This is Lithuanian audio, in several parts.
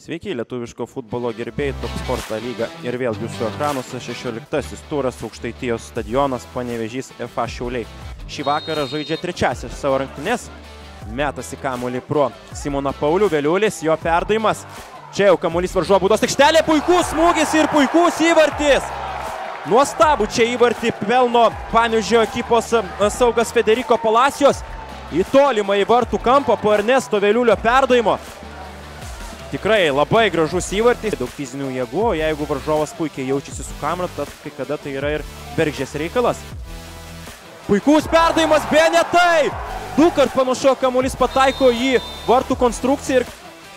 Sveiki, lietuviško futbolo gerbėjai, Top Sporto lyga ir vėl jūsų ekranuose 16-asis turas Aukštaitijos stadionas Panevėžys FA Šiauliai. Šį vakarą žaidžia trečiasis savo rungtynes, metasi kamuolį pro Simoną Paulių, Veliulis, jo perdavimas. Čia jau kamuolys varžovų baudos aikštelė, puikus smūgis ir puikus įvartis. Nuostabų čia įvartį pelno Panevėžio ekipos saugas Federico Palacios į tolimą į vartų kampą po Ernesto Veliulio perdavimo. Tikrai labai gražus įvartis, daug fizinių jėgų, jeigu varžovas puikiai jaučiasi su kamera, tad kai kada tai yra ir bergždžias reikalas. Puikus perdavimas, Benetai! Dukart panašu kamuolys pataiko į vartų konstrukciją ir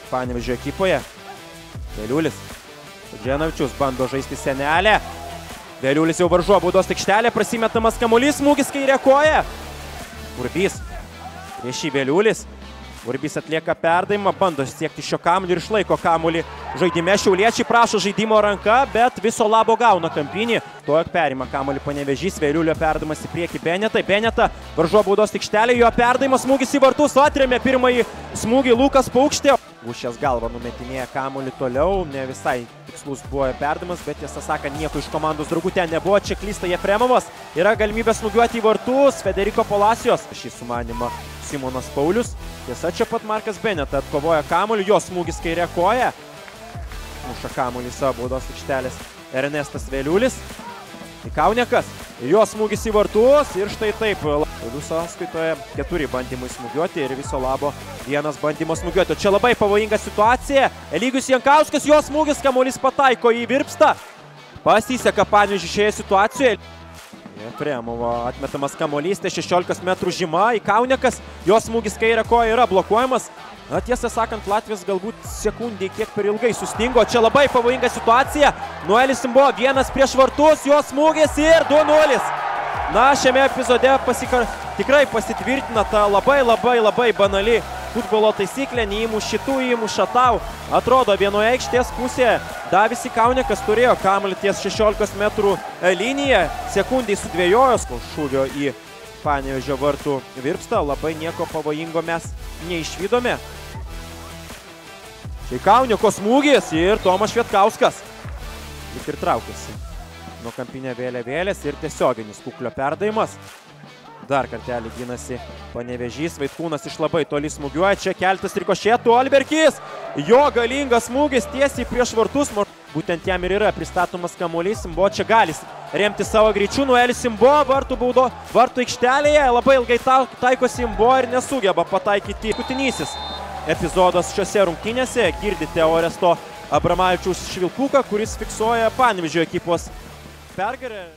Panevėžio ekipoje. Veliulis, Dženavičius bando žaisti senelę. Veliulis jau varžovų baudos aikštelė, prasimetamas kamuolys, smūgis kairė koja. Urbys, prieš jį Veliulis. Urbys atlieka perdavimą, bando siekti šio kamuolį ir išlaiko kamuolį žaidime. Šiauliečiai prašo žaidimo ranka, bet viso labo gauna kampinį. Tuo perima kamuolį Panevėžys, Veliulio perdavimas į priekį Benetai. Beneta varžovų baudos aikštelė, jo perdavimas, smūgis į vartus, atrėmė pirmąjį smūgį Lukas Paukštė. Gušės galva numetinėja kamuolį toliau, ne visai tikslus buvo perdavimas, bet tiesą sakant, nieko iš komandos draugų ten nebuvo. Čia klysta Jefremovas, yra galimybė smūgiuoti į vartus, Federico Palacios. Šį sumanimą Simonas Paulius. Tiesa, čia pat Markas Beneta atkovoja kamuolį, jo smūgis kairė koja. Muša kamuolį savo baudos aikštelės Ernestas Veliulis. Ikaunekas, jo smūgis į vartus ir štai taip. Šiaulių sąskaitoje 4 bandymai smūgiuoti ir viso labo 1 bandymas smūgiuoti. Čia labai pavojinga situacija. Eligijus Jankauskas, jo smūgis, kamuolys pataiko į virpstą. Pasiseka Panevėžiui šioje situacijoje. Jefremovo atmetamas kamuolys, tai 16 metrų žyma. Ikaunekas, jo smūgis kairė koja yra blokuojamas. Na, tiesą sakant, Latvijas galbūt sekundį kiek per ilgai sustingo. Čia labai pavojinga situacija. Noelis Simbo, 1 prieš vartus, jo smūgis ir 2-0. Na, šiame epizode tikrai pasitvirtina ta labai banali futbolo taisyklė. Neįmuš šitų, įmuša tau. Atrodo, vienoje aikštės pusėje Davis Ikaunekas turėjo kamuolį ties 16 metrų liniją. Sekundį sudvėjojo šūvio į Panevėžio vartų virpstą. Labai nieko pavojingo mes neišvydome. Ikauneko smūgis ir Tomas Švetkauskas. Lik ir traukėsi nuo kampinio vėliavėlės ir tiesioginis kuklio perdavimas. Dar kartelį ginasi Panevėžys. Vaitkūnas iš labai toli smūgiuoja. Čia keltas rikošėtų. Alberkis. Jo galingas smūgis tiesiai prieš vartus. Būtent jam ir yra pristatomas kamuolys. Simbo čia gali remti savo greičiu. Noelis Simbo vartų aikštelėje. Labai ilgai taiko Simbo ir nesugeba pataikyti. Paskutinysis epizodas šiose rungtynėse. Girdite Oresto Abramavičiaus švilpuką, kuris fiksuoja Panevėžio ekipos pergalę.